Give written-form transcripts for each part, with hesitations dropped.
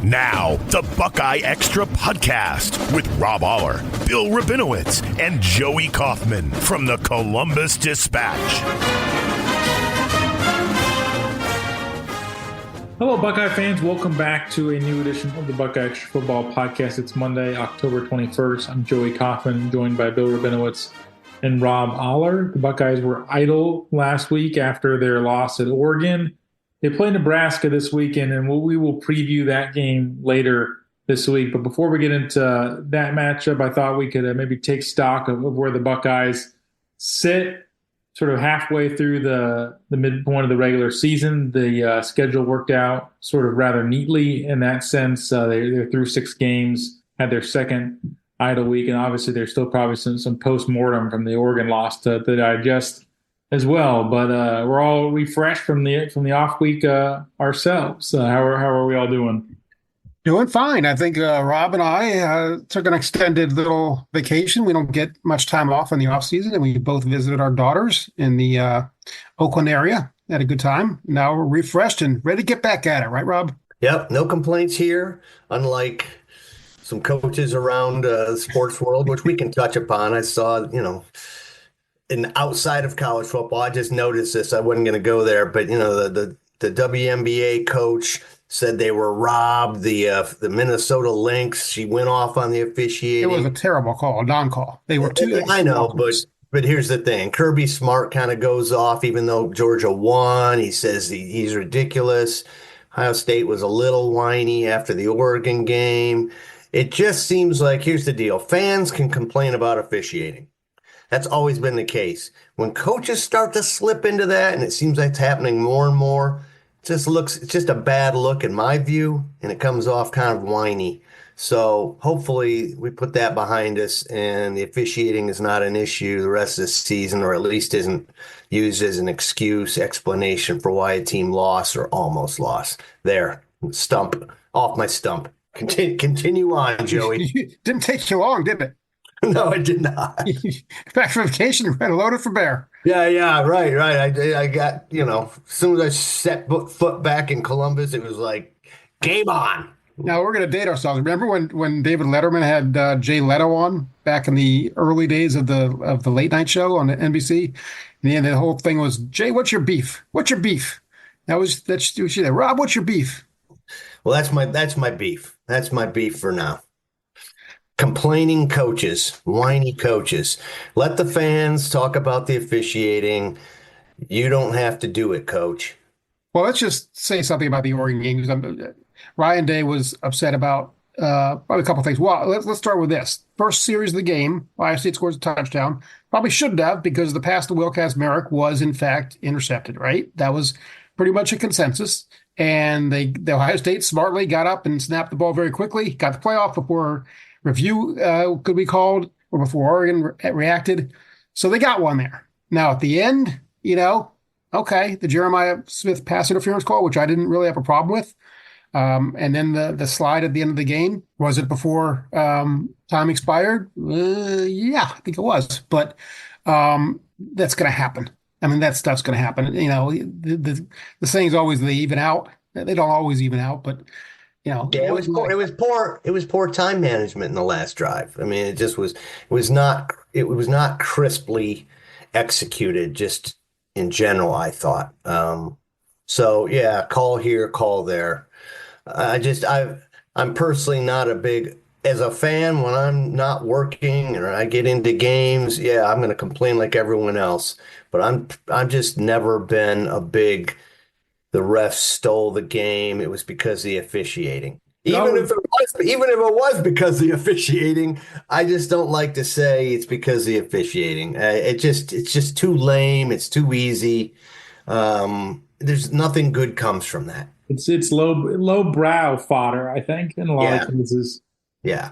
Now, the Buckeye Extra podcast with Rob Oller, Bill Rabinowitz, and Joey Kaufman from the Columbus Dispatch. Hello, Buckeye fans. Welcome back to a new edition of the BuckeyeXtra Football Podcast. It's Monday, October 21st. I'm Joey Kaufman, joined by Bill Rabinowitz and Rob Oller. The Buckeyes were idle last week after their loss at Oregon. They play Nebraska this weekend, and we will preview that game later this week. But before we get into that matchup, I thought we could maybe take stock of where the Buckeyes sit sort of halfway through the midpoint of the regular season. The schedule worked out sort of rather neatly in that sense. They're through 6 games, had their second idle week, and obviously there's still probably some post-mortem from the Oregon loss to digest as well, but we're all refreshed from the off week ourselves. How are we all doing? Doing fine. I think Rob and I took an extended little vacation. We don't get much time off in the off season, and we both visited our daughters in the Oakland area. Had a good time. Now we're refreshed and ready to get back at it, right, Rob? Yep, no complaints here. Unlike some coaches around the sports world, which we can touch upon. I saw, outside of college football, I just noticed this. I wasn't going to go there, but the WNBA coach said they were robbed. The Minnesota Lynx, she went off on the officiating. It was a terrible call, a non-call. They were two. I know, but here's the thing: Kirby Smart kind of goes off, even though Georgia won. He says he's ridiculous. Ohio State was a little whiny after the Oregon game. It just seems like, here's the deal: fans can complain about officiating. That's always been the case. When coaches start to slip into that, and it seems like it's happening more and more, it's just a bad look in my view, and it comes off kind of whiny. So hopefully we put that behind us, and the officiating is not an issue the rest of the season, or at least isn't used as an explanation for why a team lost or almost lost. There, off my stump. Continue on, Joey. Didn't take you long, did it? No, it did not. Back from vacation, ready to load it for bear. Yeah, right. I got, as soon as I set foot back in Columbus, it was like, game on. Now we're going to date ourselves. Remember when David Letterman had Jay Leno on back in the early days of the late night show on the NBC? And the whole thing was, Jay, what's your beef? What's your beef? That's what she said. Rob, what's your beef? Well, that's my beef. That's my beef for now. Complaining coaches, whiny coaches. Let the fans talk about the officiating. You don't have to do it, coach. Well, let's just say something about the Oregon game. Ryan Day was upset about probably a couple of things. Well, let's start with this. First series of the game, Ohio State scores a touchdown. Probably shouldn't have, because the pass to Wilcas Merrick was, in fact, intercepted, right? That was pretty much a consensus. And the Ohio State smartly got up and snapped the ball very quickly, got the playoff before review could be called, or before Oregon reacted. So they got one there. Now, at the end, okay, the Jeremiah Smith pass interference call, which I didn't really have a problem with. And then the slide at the end of the game, was it before time expired? Yeah, I think it was. But that's going to happen. I mean, that stuff's going to happen. The saying's always they even out. They don't always even out, but it was poor time management in the last drive. I mean, it was not crisply executed, just in general, I thought. So yeah, call here, call there. I'm personally not a big, as a fan, when I'm not working or I get into games, yeah, I'm going to complain like everyone else. But I've just never been a big, the refs stole the game. It was because of the officiating. Even if it was because of the officiating, I just don't like to say it's because of the officiating. It's just too lame. It's too easy. There's nothing good comes from that. It's low brow fodder, I think, in a lot of cases. Yeah.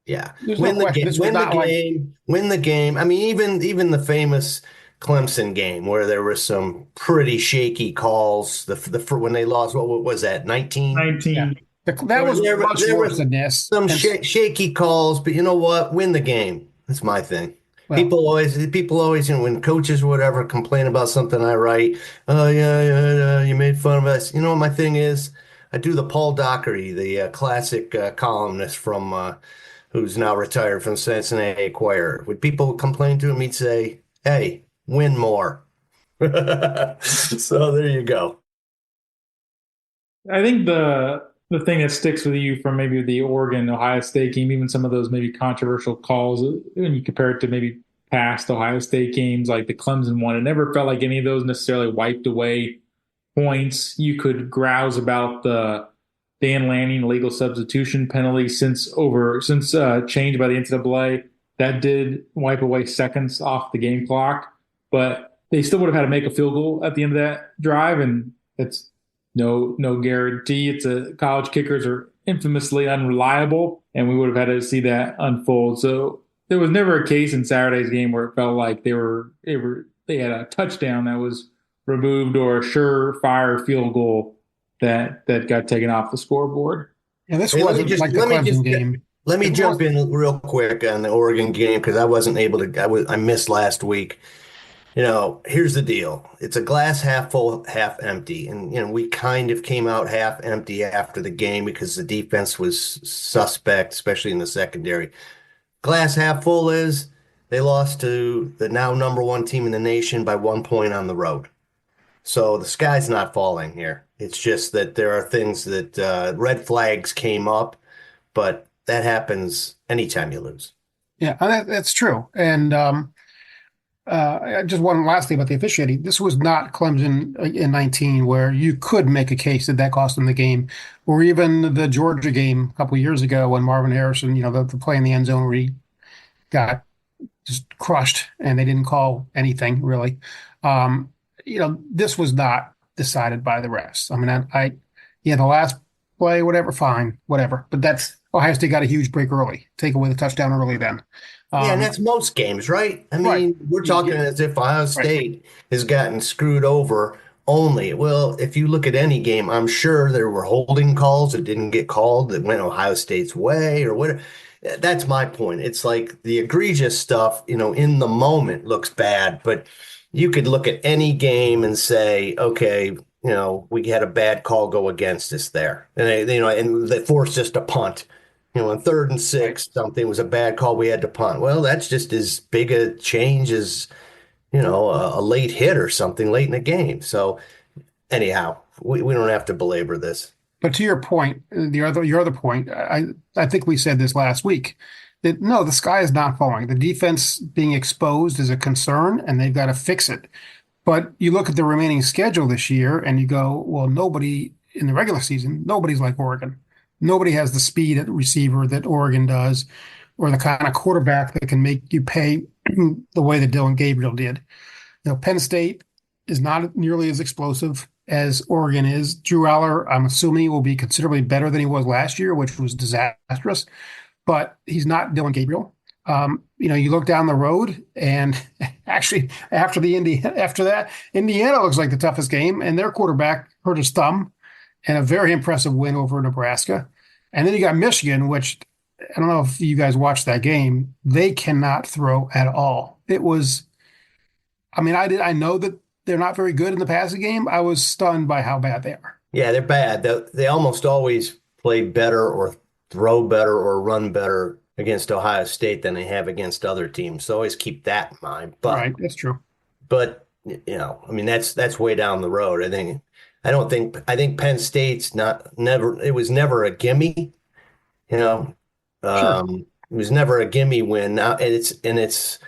Win the game. I mean, even the famous Clemson game where there were some pretty shaky calls. When they lost, what was that? 19. Yeah. That was much worse than this. Some shaky calls, but you know what? Win the game. That's my thing. Well, people always, when coaches or whatever complain about something I write, oh yeah, you made fun of us. You know what my thing is? do the Paul Dockery, the classic columnist from who's now retired from Cincinnati Enquirer. When people complain to him, he'd say, "Hey, win more." So there you go. I think the thing that sticks with you from maybe the Oregon Ohio State game, even some of those maybe controversial calls, when you compare it to maybe past Ohio State games like the Clemson one, it never felt like any of those necessarily wiped away points. You could grouse about the Dan Lanning legal substitution penalty since changed by the NCAA. That did wipe away seconds off the game clock, but they still would have had to make a field goal at the end of that drive, and it's no guarantee. College kickers are infamously unreliable, and we would have had to see that unfold. So there was never a case in Saturday's game where it felt like they had a touchdown that was removed or a surefire field goal that got taken off the scoreboard. Yeah, this wasn't like the Clemson game. Let me jump in real quick on the Oregon game because I wasn't able to. I missed last week. Here's the deal. It's a glass half full, half empty. And, we kind of came out half empty after the game because the defense was suspect, especially in the secondary. Glass half full is they lost to the now number one team in the nation by 1 point on the road. So the sky's not falling here. It's just that there are things that red flags came up, but that happens anytime you lose. Yeah, that's true. And just one last thing about the officiating. This was not Clemson in 19 where you could make a case that cost them the game, or even the Georgia game a couple of years ago when Marvin Harrison, the play in the end zone where he got just crushed and they didn't call anything really. This was not decided by the refs. I mean, the last play, whatever, fine, whatever. But that's Ohio State got a huge break early, take away the touchdown early then. And that's most games, right? I mean, We're talking as if Ohio State has gotten screwed over only. Well, if you look at any game, I'm sure there were holding calls that didn't get called that went Ohio State's way or whatever. That's my point. It's like the egregious stuff, in the moment looks bad, but you could look at any game and say, okay, we had a bad call go against us there. And and they forced us to punt. In 3rd and 6, something was a bad call. We had to punt. Well, that's just as big a change as, a late hit or something late in the game. So anyhow, we don't have to belabor this. But to your point, your other point, I think we said this last week, that no, the sky is not falling. The defense being exposed is a concern, and they've got to fix it. But you look at the remaining schedule this year, and you go, well, nobody in the regular season, nobody's like Oregon. Nobody has the speed at receiver that Oregon does, or the kind of quarterback that can make you pay the way that Dylan Gabriel did. Penn State is not nearly as explosive as Oregon is. Drew Aller, I'm assuming, will be considerably better than he was last year, which was disastrous. But he's not Dylan Gabriel. You look down the road, and actually after that, Indiana looks like the toughest game, and their quarterback hurt his thumb, and a very impressive win over Nebraska. And then you got Michigan, which I don't know if you guys watched that game. They cannot throw at all. It was, I know that they're not very good in the passing game. I was stunned by how bad they are. Yeah, they're bad. They almost always play better or throw better or run better against Ohio State than they have against other teams. So always keep that in mind. But, right, that's true. But, that's way down the road. I think Penn State's it was never a gimme, Sure. It was never a gimme win now. And it's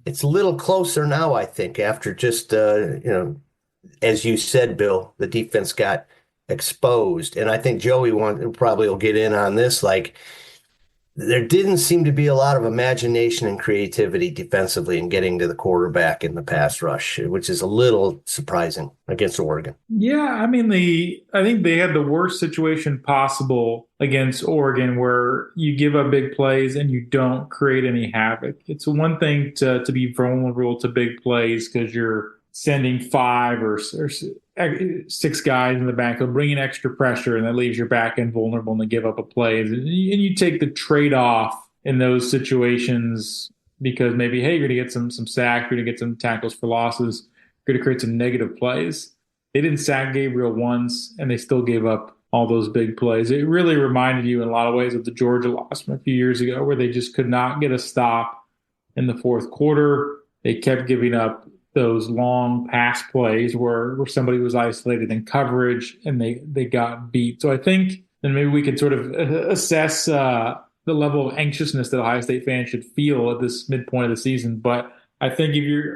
a little closer now, I think, after just, as you said, Bill, the defense got exposed. And I think Joey probably will get in on this. Like, there didn't seem to be a lot of imagination and creativity defensively in getting to the quarterback in the pass rush, which is a little surprising against Oregon. Yeah, I think they had the worst situation possible against Oregon where you give up big plays and you don't create any havoc. It's one thing to be vulnerable to big plays because you're sending 5 or 6 guys in the backfield, bringing extra pressure, and that leaves your back end vulnerable and they give up a play. And you take the trade-off in those situations because maybe, hey, you're going to get some sacks, you're going to get some tackles for losses, you're going to create some negative plays. They didn't sack Gabriel once, and they still gave up all those big plays. It really reminded you in a lot of ways of the Georgia loss from a few years ago, where they just could not get a stop in the fourth quarter. They kept giving up those long pass plays where somebody was isolated in coverage and they got beat. So I think then maybe we could sort of assess the level of anxiousness that Ohio State fans should feel at this midpoint of the season. But I think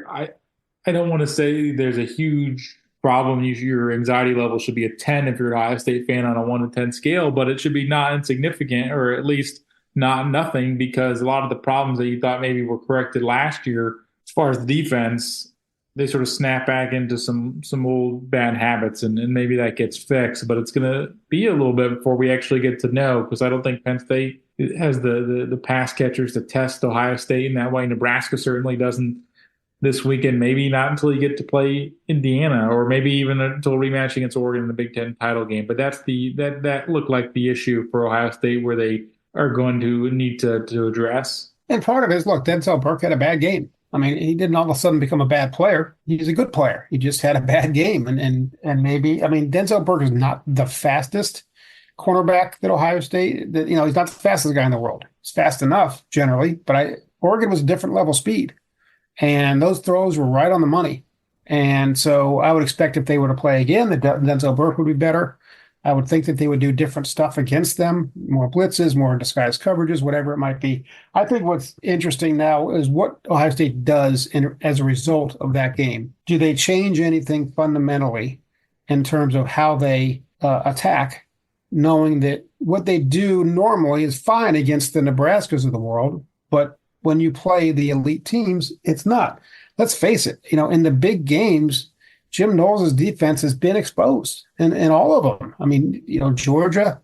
I don't want to say there's a huge problem. Your anxiety level should be a 10 if you're an Ohio State fan on a 1 to 10 scale, but it should be not insignificant, or at least not nothing, because a lot of the problems that you thought maybe were corrected last year, as far as the defense, they sort of snap back into some old bad habits, and maybe that gets fixed. But it's going to be a little bit before we actually get to know, because I don't think Penn State has the pass catchers to test Ohio State in that way. Nebraska certainly doesn't this weekend, maybe not until you get to play Indiana, or maybe even until rematch against Oregon in the Big Ten title game. But that looked like the issue for Ohio State, where they are going to need to address. And part of it is, look, Denzel Burke had a bad game. I mean, he didn't all of a sudden become a bad player. He's a good player. He just had a bad game. And maybe, I mean, Denzel Burke is not the fastest cornerback that Ohio State, he's not the fastest guy in the world. He's fast enough generally, but Oregon was a different level speed. And those throws were right on the money. And so I would expect if they were to play again, that Denzel Burke would be better. I would think that they would do different stuff against them, more blitzes, more disguised coverages, whatever it might be. I think what's interesting now is what Ohio State does as a result of that game. Do they change anything fundamentally in terms of how they attack, knowing that what they do normally is fine against the Nebraskas of the world, but when you play the elite teams, it's not. Let's face it, in the big games, Jim Knowles' defense has been exposed in all of them. I mean, Georgia,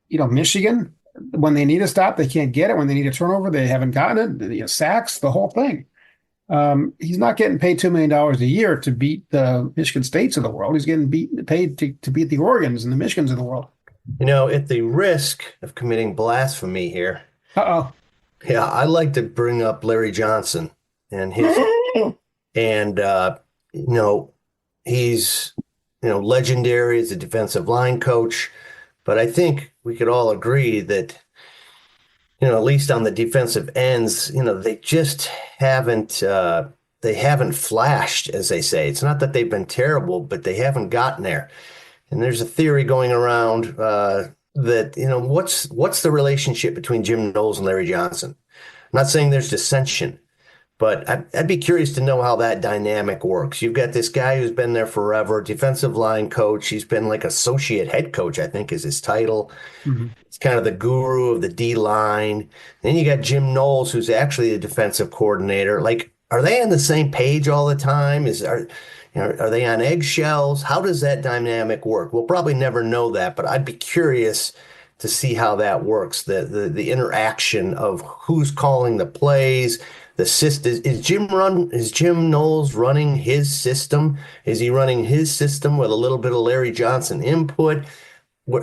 Michigan, when they need a stop, they can't get it. When they need a turnover, they haven't gotten it. Sacks, the whole thing. He's not getting paid $2 million a year to beat the Michigan States of the world. He's getting paid to beat the Oregons and the Michigans of the world. At the risk of committing blasphemy here. Uh-oh. Yeah, I like to bring up Larry Johnson and his he's legendary as a defensive line coach, but I think we could all agree that at least on the defensive ends, they just haven't flashed, as they say. It's not that they've been terrible, but they haven't gotten there. And there's a theory going around that what's the relationship between Jim Knowles and Larry Johnson? I'm not saying there's dissension, but I'd be curious to know how that dynamic works. You've got this guy who's been there forever, defensive line coach. He's been like associate head coach, I think is his title. Mm-hmm. He's kind of the guru of the D-line. Then you got Jim Knowles, who's actually the defensive coordinator. Like, are they on the same page all the time? Are they on eggshells? How does that dynamic work? We'll probably never know that, but I'd be curious to see how that works, the interaction of who's calling the plays, the system. Is Jim Knowles running his system? Is he running his system with a little bit of Larry Johnson input?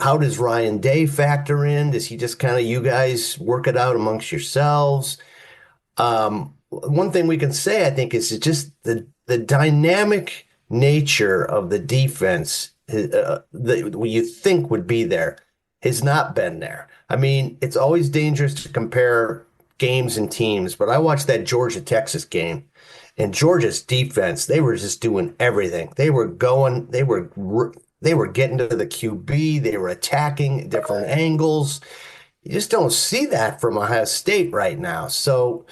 How does Ryan Day factor in? Does he just kind of, you guys work it out amongst yourselves? One thing we can say, I think, is just the dynamic nature of the defense that you think would be there has not been there. I mean, it's always dangerous to compare games and teams, but I watched that Georgia-Texas game, and Georgia's defense, they were just doing everything. They were getting to the QB, they were attacking different angles. You just don't see that from Ohio State right now. So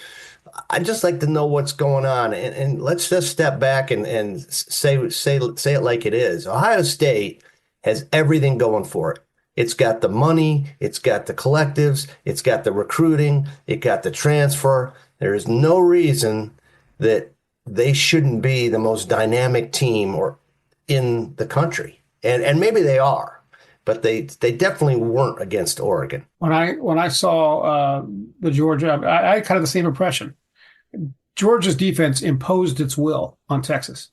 I'd just like to know what's going on, and let's just step back and say it like it is. Ohio State has everything going for it. It's got the money, it's got the collectives, it's got the recruiting, it got the transfer. There is no reason that they shouldn't be the most dynamic team in the country, and maybe they are, but they definitely weren't against Oregon. When I saw the Georgia, I had kind of the same impression. Georgia's defense imposed its will on Texas,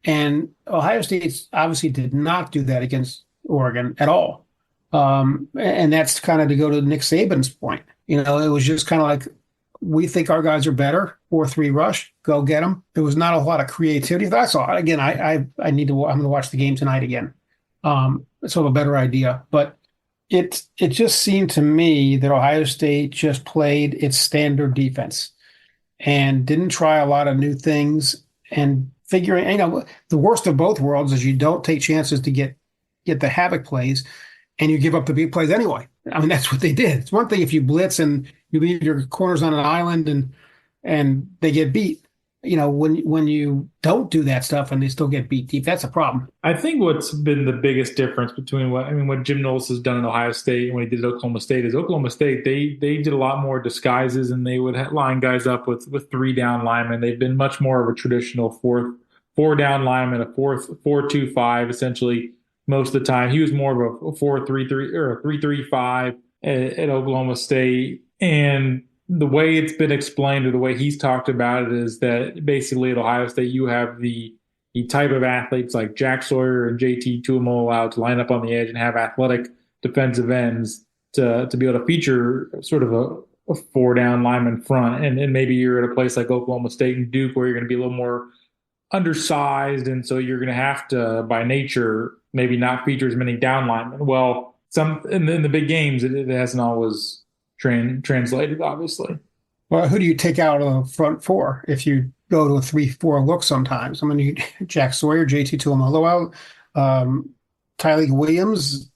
and Ohio State obviously did not do that against Oregon at all. And that's kind of to go to Nick Saban's point. It was just kind of like, we think our guys are better. 4-3 rush, go get them. There was not a lot of creativity that I saw. Again, I'm going to watch the game tonight again. sort of a better idea. But it just seemed to me that Ohio State just played its standard defense and didn't try a lot of new things, and figuring, the worst of both worlds is you don't take chances to get the havoc plays, and you give up the big plays anyway. I mean, that's what they did. It's one thing if you blitz and you leave your corners on an island and they get beat. When you don't do that stuff and they still get beat deep, that's a problem. I think what's been the biggest difference between what Jim Knowles has done in Ohio State and what he did at Oklahoma State is Oklahoma State, they did a lot more disguises, and they would line guys up with 3 down linemen. They've been much more of a traditional 4 down lineman, a 4-2-5 essentially most of the time. He was more of a 4-3-3 or a 3-3-5 at Oklahoma State. And the way it's been explained, or the way he's talked about it, is that basically at Ohio State you have the type of athletes like Jack Sawyer and JT Tuimoloau to line up on the edge and have athletic defensive ends to be able to feature sort of a 4 down lineman front. And maybe you're at a place like Oklahoma State and Duke where you're going to be a little more undersized, and so you're going to have to, by nature, maybe not feature as many down linemen. Well, in the big games, it hasn't always translated, obviously. Well, who do you take out of the front 4 if you go to a 3-4 look sometimes? I mean, Jack Sawyer, JT Tuimoloau, Tyleik Williams,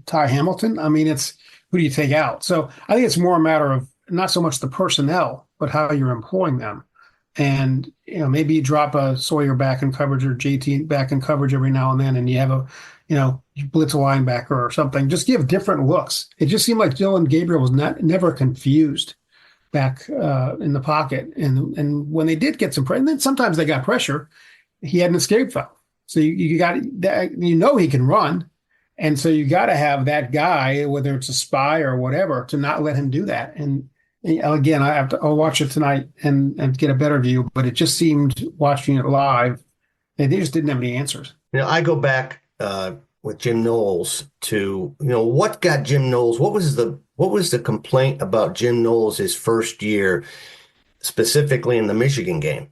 Ty Hamilton. I mean, it's who do you take out? So I think it's more a matter of not so much the personnel, but how you're employing them. And, maybe you drop a Sawyer back in coverage or JT back in coverage every now and then, and you have you blitz a linebacker or something. Just give different looks. It just seemed like Dylan Gabriel was never confused back in the pocket. And when they did get some pressure, and then sometimes they got pressure, he had an escape valve. So you got that, he can run. And so you got to have that guy, whether it's a spy or whatever, to not let him do that. And again, I'll watch it tonight and get a better view, but it just seemed, watching it live, they just didn't have any answers. I go back with Jim Knowles to, what got Jim Knowles? What was the complaint about Jim Knowles his first year, specifically in the Michigan game?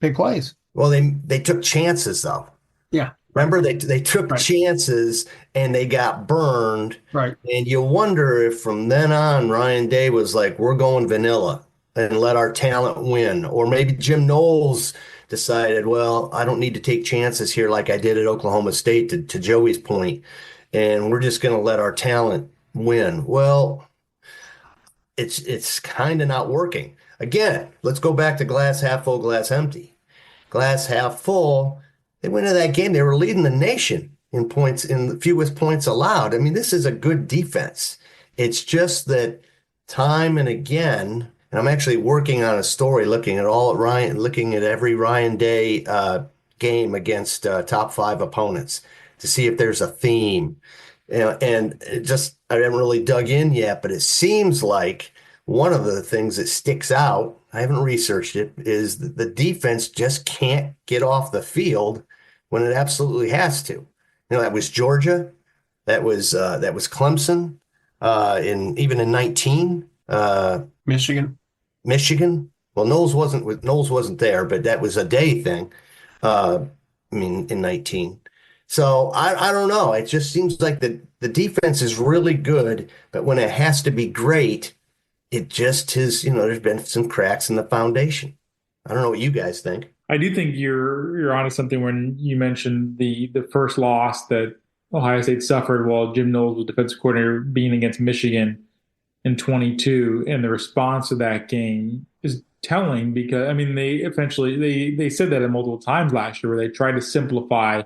Big plays. Well, they took chances though. Yeah. Remember, they took chances and they got burned. Right. And you wonder if from then on, Ryan Day was like, we're going vanilla and let our talent win. Or maybe Jim Knowles decided, well, I don't need to take chances here like I did at Oklahoma State, to Joey's point, and we're just going to let our talent win. Well, it's kind of not working. Again, let's go back to glass half full, glass empty. Glass half full, they went into that game. They were leading the nation in points, in the fewest points allowed. I mean, this is a good defense. It's just that time and again, and I'm actually working on a story looking at every Ryan Day game against top 5 opponents to see if there's a theme. And I haven't really dug in yet, but it seems like one of the things that sticks out, I haven't researched it, is that the defense just can't get off the field when it absolutely has to. That was Georgia, that was Clemson, even in 19. Michigan. Well, Knowles wasn't there, but that was a Day thing. In 19. So I don't know. It just seems like the defense is really good, but when it has to be great, it just is, there's been some cracks in the foundation. I don't know what you guys think. I do think you're onto something when you mentioned the first loss that Ohio State suffered while Jim Knowles was defensive coordinator, being against Michigan in 22, and the response to that game is telling, because they said that multiple times last year, where they tried to simplify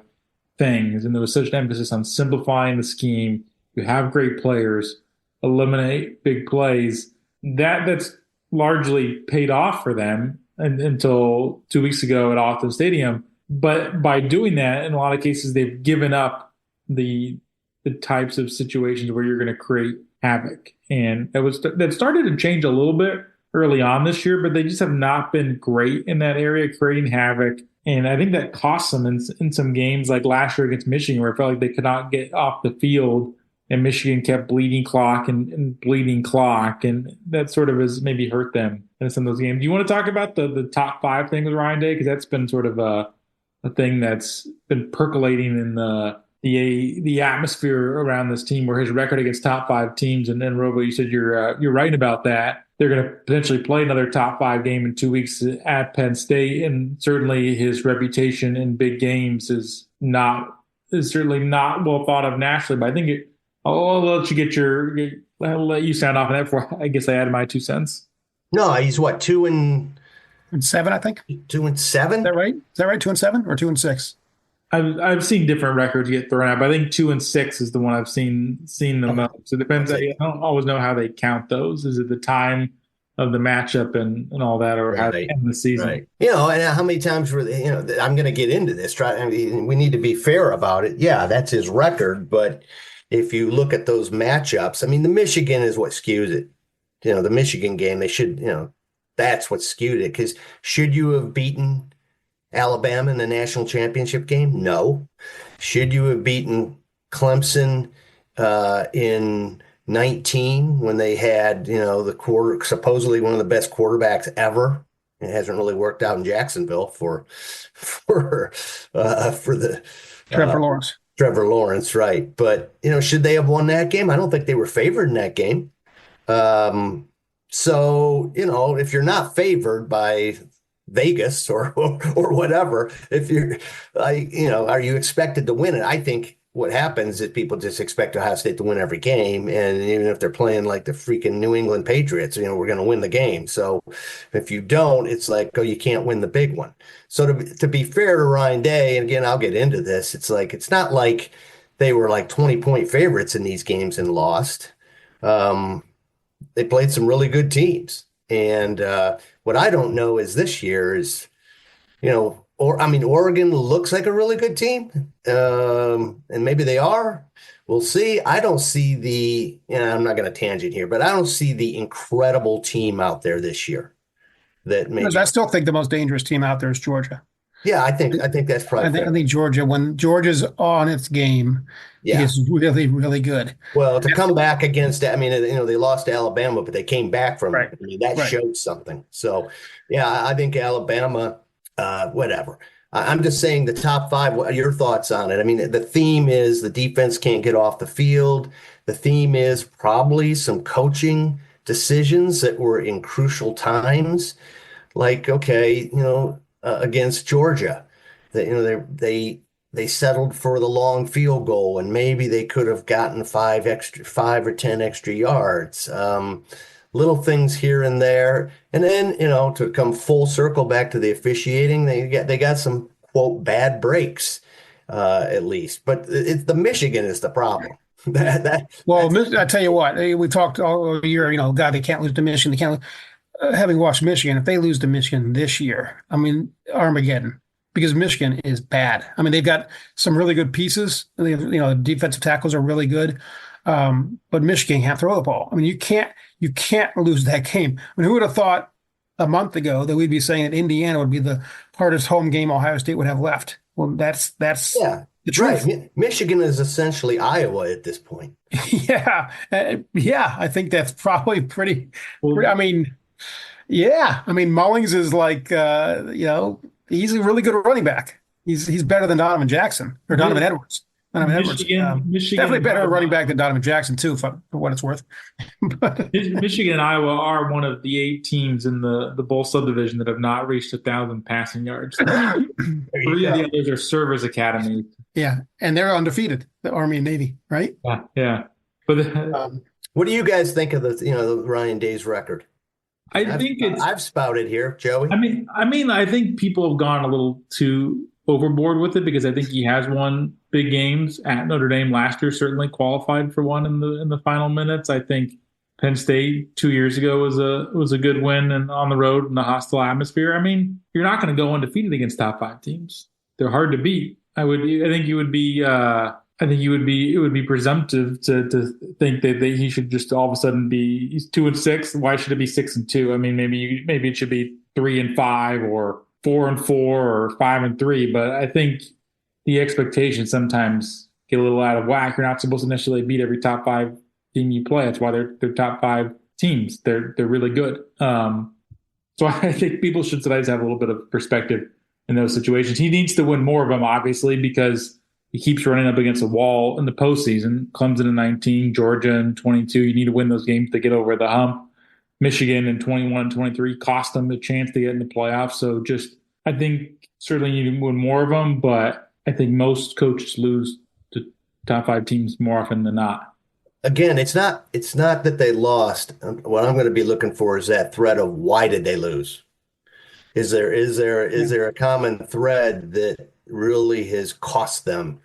things, and there was such an emphasis on simplifying the scheme. You have great players, eliminate big plays. That's largely paid off for them until 2 weeks ago at Austin Stadium. But by doing that, in a lot of cases, they've given up the types of situations where you're going to create havoc. And that started to change a little bit early on this year, but they just have not been great in that area, creating havoc. And I think that cost them in some games, like last year against Michigan, where it felt like they could not get off the field, and Michigan kept bleeding clock and bleeding clock, and that sort of has maybe hurt them in some of those games. Do you want to talk about the top 5 thing with Ryan Day? Because that's been sort of a thing that's been percolating in the the atmosphere around this team, where his record against top five teams, and then Robo, you said you're right about that. They're going to potentially play another top five game in 2 weeks at Penn State, and certainly his reputation in big games is certainly not well thought of nationally. But I think I'll let you I'll let you sound off on that before I guess I added my 2 cents. No, he's what, 2-7, I think. 2-7? Is that right? 2-7 or 2-6? I've seen different records get thrown out, but I think 2-6 is the one I've seen the most. It depends. I don't always know how they count those. Is it the time of the matchup and all that, or how they end the season? Right. And how many times I'm going to get into this. We need to be fair about it. Yeah, that's his record, but if you look at those matchups, I mean, the Michigan is what skews it. The Michigan game, they should, that's what skewed it. Because should you have beaten Alabama in the national championship game? No. Should you have beaten Clemson in 19 when they had, supposedly one of the best quarterbacks ever? It hasn't really worked out in Jacksonville for the Trevor Lawrence, right? But should they have won that game? I don't think they were favored in that game. So if you're not favored by Vegas or whatever, are you expected to win it? I think what happens is people just expect Ohio State to win every game, and even if they're playing like the freaking New England Patriots, we're going to win the game. So if you don't, it's like, oh, you can't win the big one. So to be fair to Ryan Day, and again, I'll get into this, it's not like they were like 20-point favorites in these games and lost. They played some really good teams. And what I don't know is this year is, Oregon looks like a really good team, and maybe they are. We'll see. I don't see I'm not going to tangent here, but I don't see the incredible team out there this year. I still think the most dangerous team out there is Georgia. Yeah, I think that's probably. I think Georgia, when Georgia's on its game, is really, really good. Well, to come back against, they lost to Alabama, but they came back from it. That showed something. So, yeah, I think Alabama, whatever. I'm just saying the top five. What are your thoughts on it? The theme is the defense can't get off the field. The theme is probably some coaching decisions that were in crucial times, like against Georgia, that they settled for the long field goal, and maybe they could have gotten 5 or 10 extra yards. Little things here and there, and then to come full circle back to the officiating, they got some quote bad breaks, at least. But the Michigan is the problem. I tell you what, we talked all year. God, they can't lose to Michigan. They can't. Having watched Michigan, if they lose to Michigan this year, Armageddon, because Michigan is bad. They've got some really good pieces. The defensive tackles are really good, but Michigan can't throw the ball. You can't lose that game. Who would have thought a month ago that we'd be saying that Indiana would be the hardest home game Ohio State would have left? Well, that's the truth. Right. Michigan is essentially Iowa at this point. Yeah, I think that's probably pretty. Yeah, Mullings is like, he's a really good running back. He's better than Donovan Jackson or Donovan Edwards. Michigan, definitely better running back than Donovan Jackson too, for what it's worth. Michigan and Iowa are one of the 8 teams in the bowl subdivision that have not reached 1,000 passing yards. 3 of the others are Servers Academy. Yeah, and they're undefeated, the Army and Navy, right? Yeah. But what do you guys think of the Ryan Day's record? I've spouted here, Joey. I think people have gone a little too overboard with it, because I think he has won big games at Notre Dame last year, certainly qualified for one in the final minutes. I think Penn State 2 years ago was a good win and on the road in the hostile atmosphere. You're not going to go undefeated against top 5 teams. They're hard to beat. It would be presumptive to think that he should just all of a sudden he's 2-6. Why should it be 6-2? Maybe it should be 3-5 or 4-4 or 5-3. But I think the expectations sometimes get a little out of whack. You're not supposed to necessarily beat every top 5 team you play. That's why they're top 5 teams. They're really good. So I think people should sometimes have a little bit of perspective in those situations. He needs to win more of them, obviously, because he keeps running up against a wall in the postseason. Clemson in 19, Georgia in 22. You need to win those games to get over the hump. Michigan in 21 and 23 cost them a chance to get in the playoffs. So I think certainly you need to win more of them, but I think most coaches lose to top 5 teams more often than not. Again, it's not that they lost. What I'm going to be looking for is that thread of why did they lose? Is there a common thread that really has cost them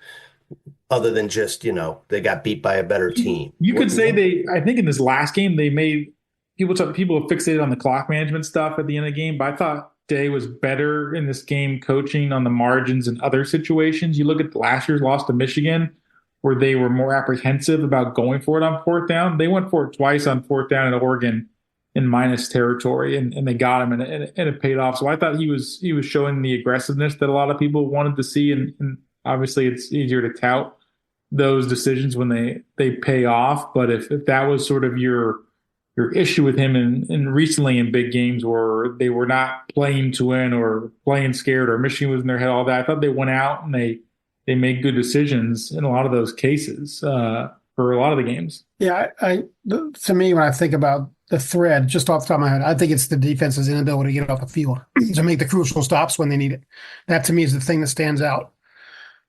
other than just, they got beat by a better team? You could say I think in this last game, they made people have fixated on the clock management stuff at the end of the game, but I thought Day was better in this game coaching on the margins and other situations. You look at last year's loss to Michigan, where they were more apprehensive about going for it on 4th down. They went for it twice on 4th down at Oregon in minus territory, and they got him, and it paid off. So I thought he was showing the aggressiveness that a lot of people wanted to see, and obviously it's easier to tout those decisions when they pay off. But if that was sort of your issue with him in recently in big games where they were not playing to win or playing scared or Michigan was in their head, all that, I thought they went out and they made good decisions in a lot of those cases for a lot of the games. Yeah, to me, when I think about the thread, just off the top of my head, I think it's the defense's inability to get off the field to make the crucial stops when they need it. That, to me, is the thing that stands out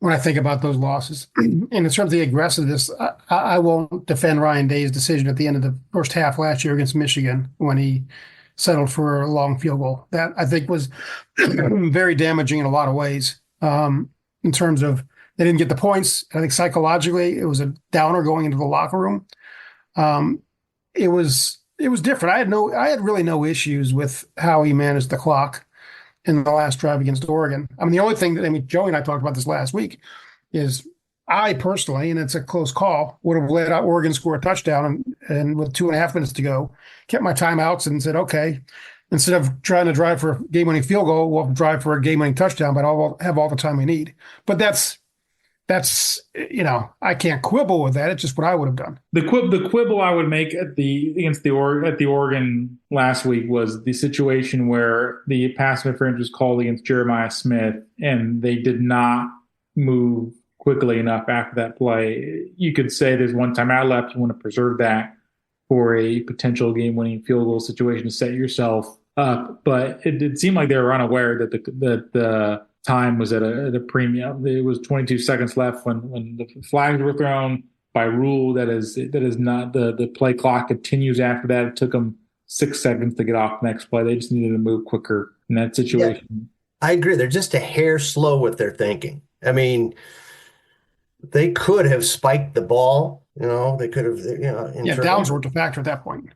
when I think about those losses. And in terms of the aggressiveness, I won't defend Ryan Day's decision at the end of the first half last year against Michigan when he settled for a long field goal. That, I think, was very damaging in a lot of ways. In terms of they didn't get the points. I think psychologically it was a downer going into the locker room. It was different. I had really no issues with how he managed the clock in the last drive against Oregon. I mean, the only thing Joey and I talked about this last week is I personally, and it's a close call, would have let Oregon score a touchdown and with 2.5 minutes to go, kept my timeouts and said, okay, instead of trying to drive for a game-winning field goal, we'll drive for a game-winning touchdown, but I'll have all the time we need. But that's I can't quibble with that. It's just what I would have done. The quibble I would make at the Oregon last week was the situation where the pass interference was called against Jeremiah Smith, and they did not move quickly enough after that play. You could say there's one timeout left. You want to preserve that for a potential game-winning field goal situation to set yourself up. But it seemed like they were unaware that the time was at a premium. It was 22 seconds left when the flags were thrown. By rule, that is not the play clock continues after that. It took them 6 seconds to get off the next play. They just needed to move quicker in that situation. Yeah, I agree. They're just a hair slow with their thinking. I mean, they could have spiked the ball. They could have. Downs weren't a factor at that point.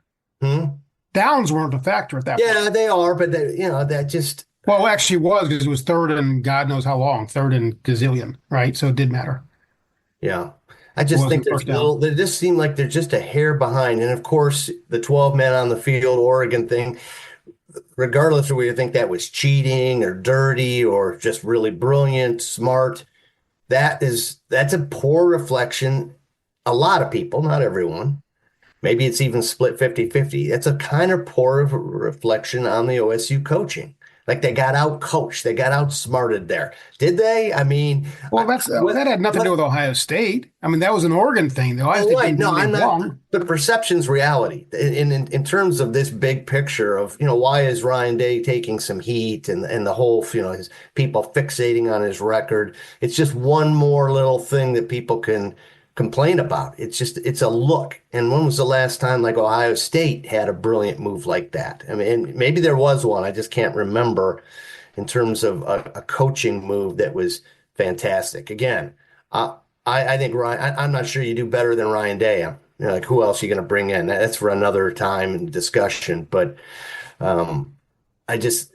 Downs weren't a factor at that point. Yeah, they are, but that just. Well, it actually was because it was third and God knows how long, third and gazillion, right? So it did matter. Yeah. I just think they just seem like they're just a hair behind. And of course, the 12 men on the field, Oregon thing, regardless of whether you think that was cheating or dirty or just really brilliant, smart, that's a poor reflection. A lot of people, not everyone. Maybe it's even split 50-50. That's a kind of poor reflection on the OSU coaching. Like they got out coached, they got outsmarted there. Did they? I mean, well, that had nothing to do with Ohio State. I mean, that was an Oregon thing. The Ohio State no, I'm not. Wrong. But perception's reality. In terms of this big picture of why is Ryan Day taking some heat and the whole his people fixating on his record. It's just one more little thing that people can complain about. It's a look. And when was the last time like Ohio State had a brilliant move like that? I mean, maybe there was one. I just can't remember in terms of a coaching move that was fantastic. Again, I think Ryan, I'm not sure you do better than Ryan Day. Like who else are you going to bring in? That's for another time and discussion. But he's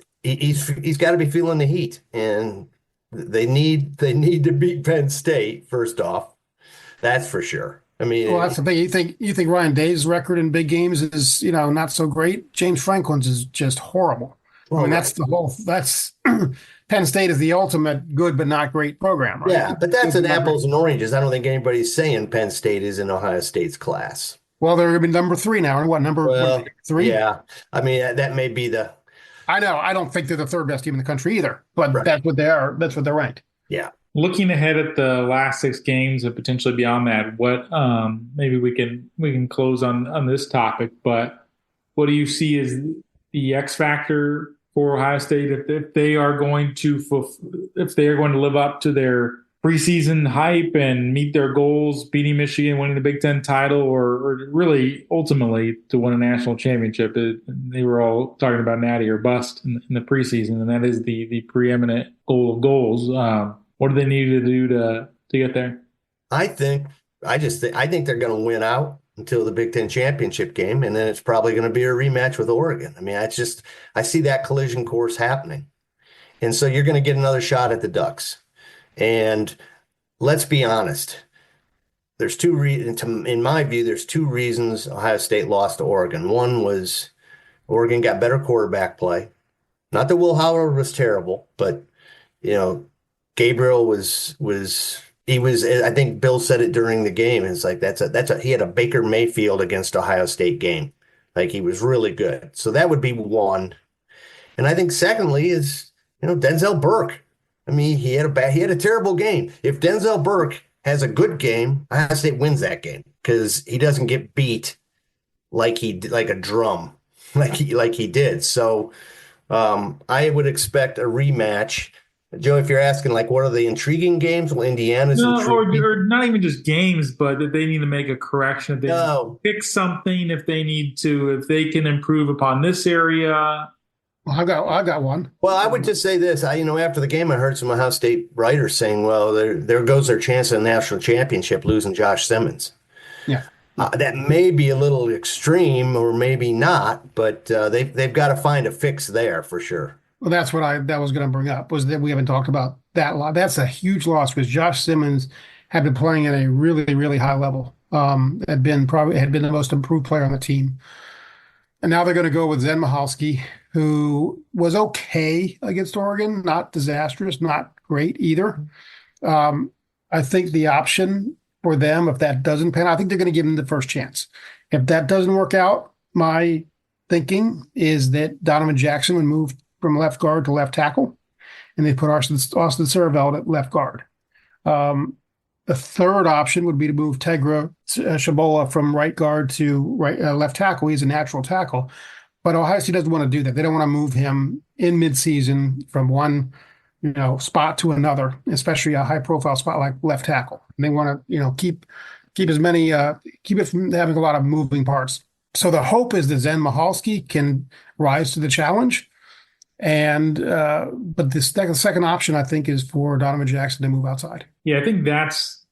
got to be feeling the heat, and they need to beat Penn State first off. That's for sure. I mean, well, that's the thing. You think Ryan Day's record in big games is not so great. James Franklin's is just horrible. Well, I mean, that's Penn State is the ultimate good but not great program, right? Yeah, but that's an apples and oranges. I don't think anybody's saying Penn State is in Ohio State's class. Well, they're going to be number 3 now. And what, 3? Yeah. I mean, that may be I know. I don't think they're the third best team in the country either, but right. That's what they are. That's what they're ranked. Yeah. Looking ahead at the last 6 games and potentially beyond that, what maybe we can close on this topic, but what do you see as the X factor for Ohio State if they are going to live up to their preseason hype and meet their goals, beating Michigan, winning the Big Ten title, or really ultimately to win a national championship? They were all talking about natty or bust in the preseason, and that is the preeminent goal of goals. What do they need to do to get there? I think they're going to win out until the Big Ten championship game, and then it's probably going to be a rematch with Oregon. I mean, I see that collision course happening, and so you're going to get another shot at the Ducks. And let's be honest, there's two reasons. In my view, there's 2 reasons Ohio State lost to Oregon. One was Oregon got better quarterback play. Not that Will Howard was terrible, but Gabriel was. I think Bill said it during the game. It's like he had a Baker Mayfield against Ohio State game. Like, he was really good. So that would be one. And I think secondly is, Denzel Burke. I mean, he had a terrible game. If Denzel Burke has a good game, Ohio State wins that game because he doesn't get beat like a drum, like he did. So I would expect a rematch. Joe, if you're asking, like, what are the intriguing games? Well, Indiana's intriguing. Or not even just games, but that they need to make a correction. If they need to fix something, if they can improve upon this area. Well, I got one. Well, I would just say this. After the game, I heard some Ohio State writers saying, well, there goes their chance at a national championship, losing Josh Simmons. Yeah. That may be a little extreme or maybe not, but they've got to find a fix there for sure. Well, that's what that was going to bring up, was that we haven't talked about that a lot. That's a huge loss because Josh Simmons had been playing at a really, really high level. Had been the most improved player on the team. And now they're going to go with Zen Michalski, who was okay against Oregon, not disastrous, not great either. I think the option for them, if that doesn't pan out, I think they're going to give him the first chance. If that doesn't work out, my thinking is that Donovan Jackson would move from left guard to left tackle, and they put Austin Seravel at left guard. The third option would be to move Tegra Shabola from right guard to left tackle. He's a natural tackle. But Ohio State doesn't want to do that. They don't want to move him in midseason from one spot to another, especially a high-profile spot like left tackle. And they want to keep it from having a lot of moving parts. So the hope is that Zen Michalski can rise to the challenge. And but the second option, I think, is for Donovan Jackson to move outside. Yeah, I think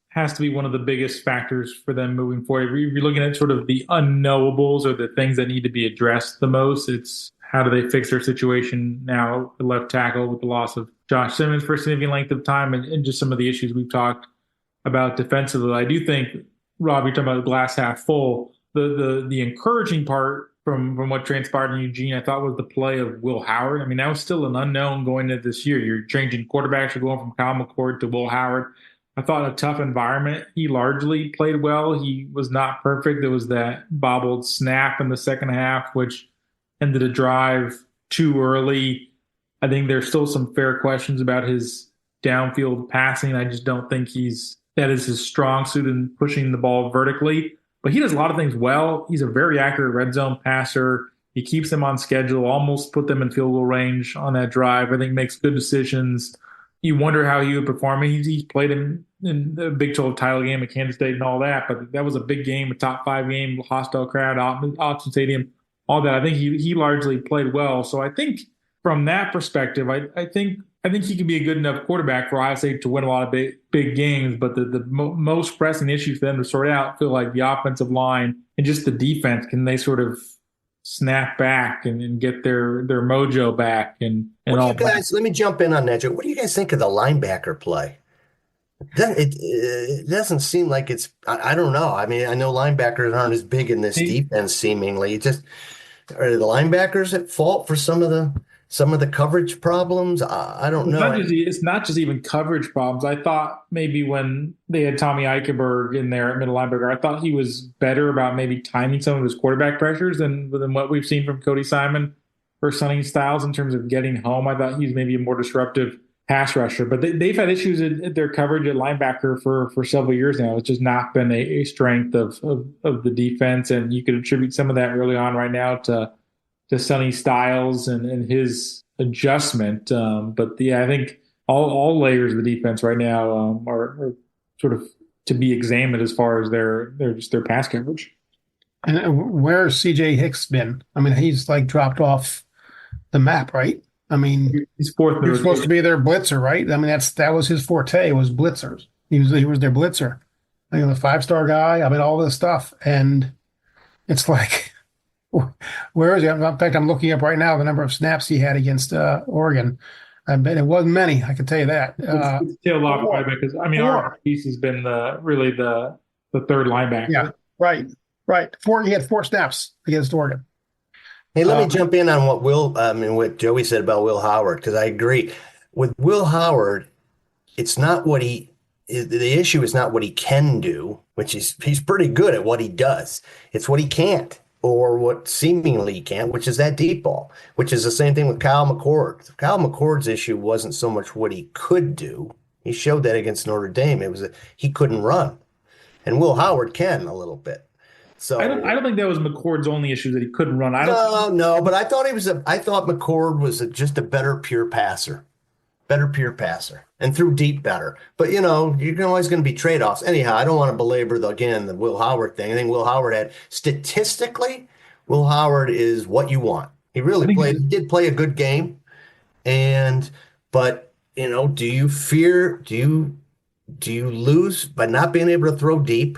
has to be one of the biggest factors for them moving forward. If you're looking at sort of the unknowables or the things that need to be addressed the most, it's how do they fix their situation now at left tackle with the loss of Josh Simmons for a significant length of time and just some of the issues we've talked about defensively. I do think, Rob, you're talking about the glass half full. The encouraging part from what transpired in Eugene, I thought, was the play of Will Howard. I mean, that was still an unknown going into this year. You're changing quarterbacks. You're going from Kyle McCord to Will Howard. I thought a tough environment. He largely played well. He was not perfect. There was that bobbled snap in the second half, which ended a drive too early. I think there's still some fair questions about his downfield passing. I just don't think that is his strong suit in pushing the ball vertically. But he does a lot of things well. He's a very accurate red zone passer. He keeps them on schedule, almost put them in field goal range on that drive. I think makes good decisions. You wonder how he would perform. He's played in the Big 12 title game at Kansas State and all that, but that was a big game, a top 5 game, hostile crowd, Autzen Stadium, all that. I think he largely played well. So I think from that perspective, I think he can be a good enough quarterback for Ohio State to win a lot of big games. But the most pressing issue for them to sort out feel like the offensive line and just the defense. Can they sort of snap back and get their mojo back and all that? Let me jump in on that, Joe. What do you guys think of the linebacker play? It doesn't seem like it's. I don't know. I mean, I know linebackers aren't as big in this defense. Seemingly, are the linebackers at fault for some of the coverage problems? I don't know. It's not just even coverage problems. I thought maybe when they had Tommy Eichenberg in there at middle linebacker, I thought he was better about maybe timing some of his quarterback pressures than what we've seen from Cody Simon or Sonny Styles in terms of getting home. I thought he was maybe a more disruptive pass rusher. But they've had issues in their coverage at linebacker for several years now. It's just not been a strength of the defense, and you could attribute some of that early on right now to Sonny Styles and his adjustment. But I think all layers of the defense right now are sort of to be examined as far as their pass coverage. And where's CJ Hicks been? I mean, he's like dropped off the map, right? I mean, he's fourth. He's supposed to be their blitzer, right? I mean, that was his forte, was blitzers. He was their blitzer. I mean, the 5-star guy. I mean, all this stuff, and it's like, where is he? In fact, I'm looking up right now the number of snaps he had against Oregon. I bet it wasn't many. I can tell you that. It's tailed off quite a bit because our piece has been really the third linebacker. Yeah, right. He had 4 snaps against Oregon. Hey, let me jump in on what Joey said about Will Howard, because I agree with Will Howard. It's not the issue is not what he can do, which is he's pretty good at what he does. It's what he can't, or what seemingly he can't, which is that deep ball, which is the same thing with Kyle McCord. Kyle McCord's issue wasn't so much what he could do. He showed that against Notre Dame. It was that he couldn't run, and Will Howard can a little bit. So I don't think that was McCord's only issue, that he couldn't run. No, but I thought McCord was just a better pure passer, and threw deep better. But you're always going to be trade-offs. Anyhow, I don't want to belabor the Will Howard thing. I think Will Howard statistically, Will Howard is what you want. He really did play a good game, but do you lose by not being able to throw deep?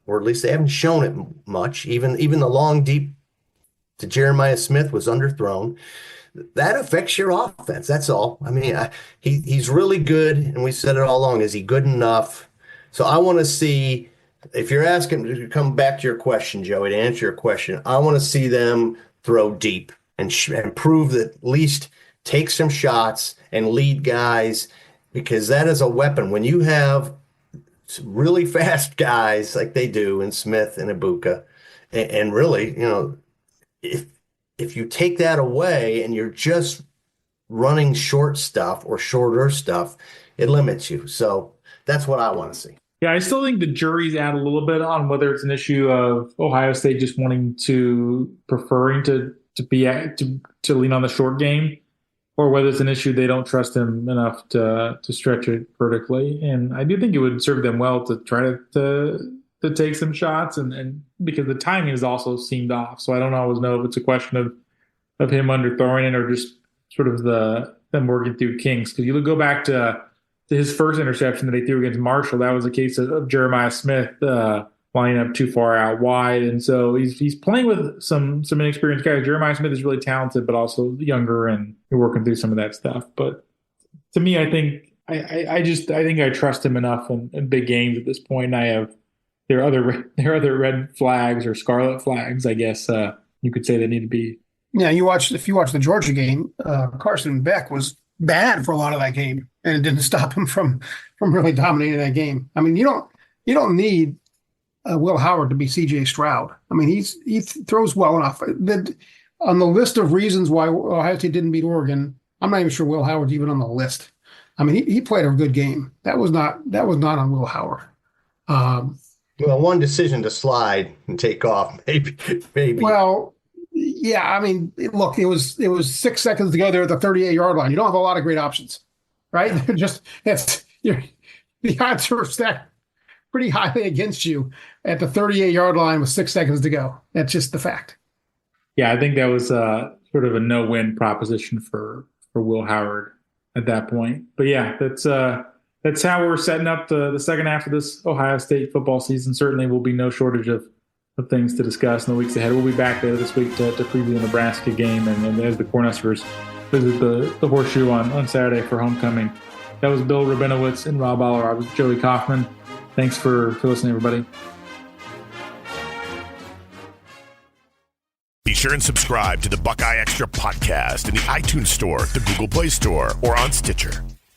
Or at least they haven't shown it much. Even the long deep to Jeremiah Smith was underthrown. That affects your offense. That's all. I mean, he's really good, and we said it all along. Is he good enough? So I want to see, if you're asking to come back to your question, Joey, to answer your question, I want to see them throw deep and prove that at least take some shots and lead guys, because that is a weapon. When you have really fast guys like they do in Smith and Ibuka, and really, if you take that away and you're just running shorter stuff, it limits you. So that's what I want to see. Yeah, I still think the jury's out a little bit on whether it's an issue of Ohio State just preferring to lean on the short game, or whether it's an issue they don't trust him enough to stretch it vertically. And I do think it would serve them well to try to take some shots, and because the timing has also seemed off. So I don't always know if it's a question of him underthrowing it, or just sort of them working through kinks. Because you go back to his first interception that he threw against Marshall, that was a case of Jeremiah Smith lining up too far out wide. And so he's playing with some inexperienced guys. Jeremiah Smith is really talented, but also younger, and you're working through some of that stuff. But to me, I think I trust him enough in big games at this point. And there are other red flags or scarlet flags, I guess you could say, that need to be. Yeah, if you watch the Georgia game, Carson Beck was bad for a lot of that game, and it didn't stop him from really dominating that game. I mean, you don't need Will Howard to be C.J. Stroud. I mean, he throws well enough. On the list of reasons why Ohio State didn't beat Oregon, I'm not even sure Will Howard's even on the list. I mean, he played a good game. That was not on Will Howard. Well, one decision to slide and take off, maybe. Well, yeah. I mean, look, it was 6 seconds to go there at the 38-yard line. You don't have a lot of great options, right? The odds are stacked pretty highly against you at the 38-yard line with 6 seconds to go. That's just the fact. Yeah, I think that was sort of a no-win proposition for Will Howard at that point. But yeah, that's how we're setting up the second half of this Ohio State football season. Certainly will be no shortage of things to discuss in the weeks ahead. We'll be back later this week to preview the Nebraska game, and as the Cornhuskers visit the Horseshoe on Saturday for homecoming. That was Bill Rabinowitz and Rob Oller. I was Joey Kaufman. Thanks for listening, everybody. Be sure and subscribe to the Buckeye Extra podcast in the iTunes Store, the Google Play Store, or on Stitcher.